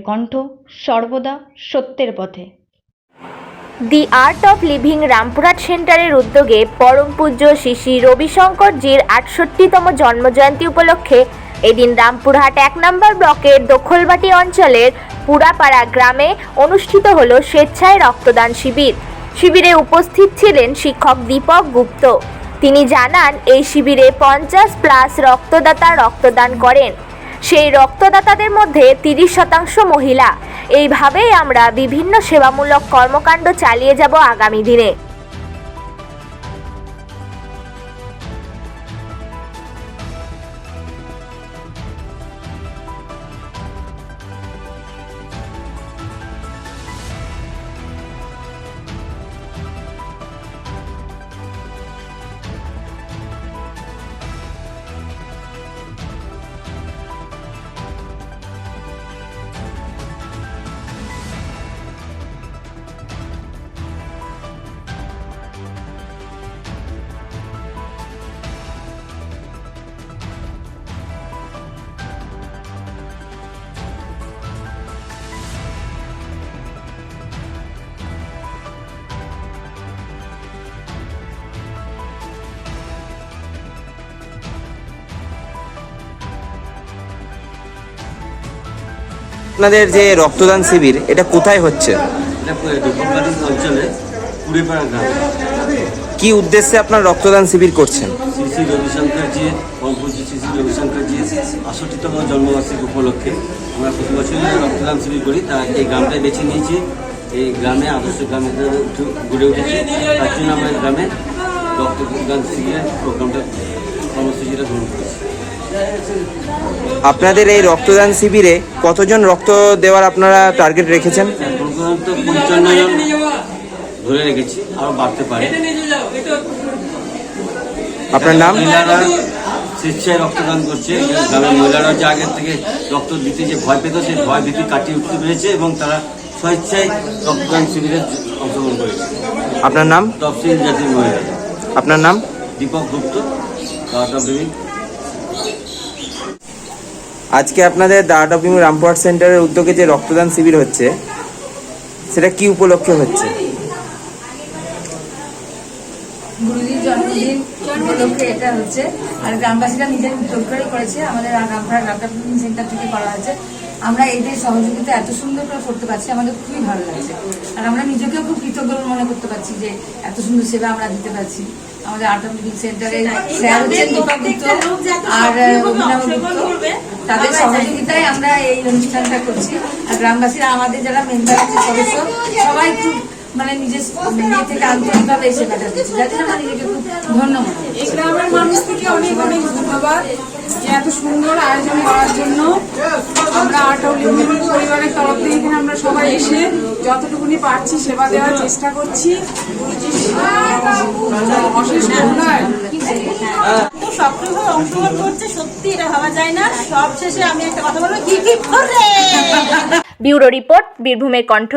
কণ্ঠ, সর্বদা সত্যের পথে। দি আর্ট অফ লিভিং রামপুরহাট সেন্টারের উদ্যোগে পরম পূজ্য শ্রী শ্রী রবিশঙ্করজির ৬৮তম জন্মজয়ন্তী উপলক্ষে এদিন রামপুরহাট ১ নম্বর ব্লকের দখলবাটি অঞ্চলের পুরাপাড়া গ্রামে অনুষ্ঠিত হল স্বেচ্ছায় রক্তদান শিবির। শিবিরে উপস্থিত ছিলেন শিক্ষক দীপক গুপ্ত। তিনি জানান, এই শিবিরে 50+ রক্তদাতা রক্তদান করেন। সেই রক্তদাতাদের মধ্যে 30% মহিলা। এইভাবেই আমরা বিভিন্ন সেবামূলক কর্মকাণ্ড চালিয়ে যাব আগামী দিনে। আপনাদের যে রক্তদান শিবির, এটা কোথায় হচ্ছে? অঞ্চলে পুরেপাড়া গ্রামে। কি উদ্দেশ্যে আপনার রক্তদান শিবির করছেন? শ্রী শ্রী রবিশঙ্করজি, পরমপূজ্য শ্রী শ্রী রবিশঙ্করজি ৬৮তম জন্মবার্ষিকী উপলক্ষে আমরা প্রতি বছরই রক্তদান শিবির করি। তার এই গ্রামটাই বেছে নিয়েছি। এই গ্রামে আদর্শ গ্রামে গড়ে উঠেছে, তার জন্য আমরা এই গ্রামে রক্তদান শিবিরের প্রোগ্রামটা কর্মসূচিটা গ্রহণ করেছি। আপনাদের এই রক্তদান শিবিরে কতজন রক্ত দেওয়ার আপনারা টার্গেট রেখেছেন? প্রধানত 55 জন ধরে রেখেছি, আরও বাড়তে পারে। আপনার নাম? মহিলারা স্বেচ্ছায় রক্তদান করছে। গ্রামের মহিলারা যে আগের থেকে রক্ত দিতে যে ভয় পেত, সেই ভয় ভীতি কাটিয়ে উঠতে পেরেছে এবং তারা স্বেচ্ছায় রক্তদান শিবিরে অংশগ্রহণ করেছে। আপনার নাম? তফসিল জাতির মহিলা। আপনার নাম? দীপক গুপ্ত, আর্ট অফ লিভিং। আজকে আপনাদের the art of living Rampurhat সেন্টারের উদ্যোগে যে রক্তদান শিবির হচ্ছে, সেটা কি উপলক্ষে হচ্ছে? গুরুজির জন্মদিন উপলক্ষে এটা হচ্ছে, আর গ্রামবাসীরা নিজের উদ্যোগ করে করেছে। আমাদের Rampurhat art of living centre থেকে করা হয়েছে। আমরা এদের সহযোগিতা এত সুন্দর করে করতে পারছি, আমাদের খুবই ভালো লাগছে। আর আমরা নিজেকেও খুব কৃতজ্ঞ মনে করতে পারছি যে এত সুন্দর সেবা আমরা দিতে পারছি। আমাদের আর্ট অফ লিভিং সেন্টারের স্যার হচ্ছেন দীপক গুপ্ত আর অভিনব গুপ্ত, তাদের সহযোগিতায় আমরা এই অনুষ্ঠানটা করছি। আর গ্রামবাসীরা, আমাদের যারা মেম্বার আছে, সদস্য, সবাই খুব নিজের থেকে আন্তরিকভাবে এই সেবাটা দিচ্ছে, যার জন্য আমরা নিজেকে খুব ধন্যবাদ। এই গ্রামের মানুষ থেকে অনেক অনেক ধন্যবাদ যে এত সুন্দর আয়োজন করার জন্য। আমরা আর্ট অফ লিভিং পরিবারের তরফ থেকে এখানে আমরা সবাই এসে যতটুকুনি পারছি সেবা দেওয়ার চেষ্টা করছি। অশেষ ধন্যবাদ। সক্রিয়ভাবে অংশগ্রহণ করছে, সত্যি এটা ভাবা যায় না। সব শেষে আমি একটা কথা বলবো, কি করে। ব্যুরো রিপোর্ট, বীরভূমের কণ্ঠ।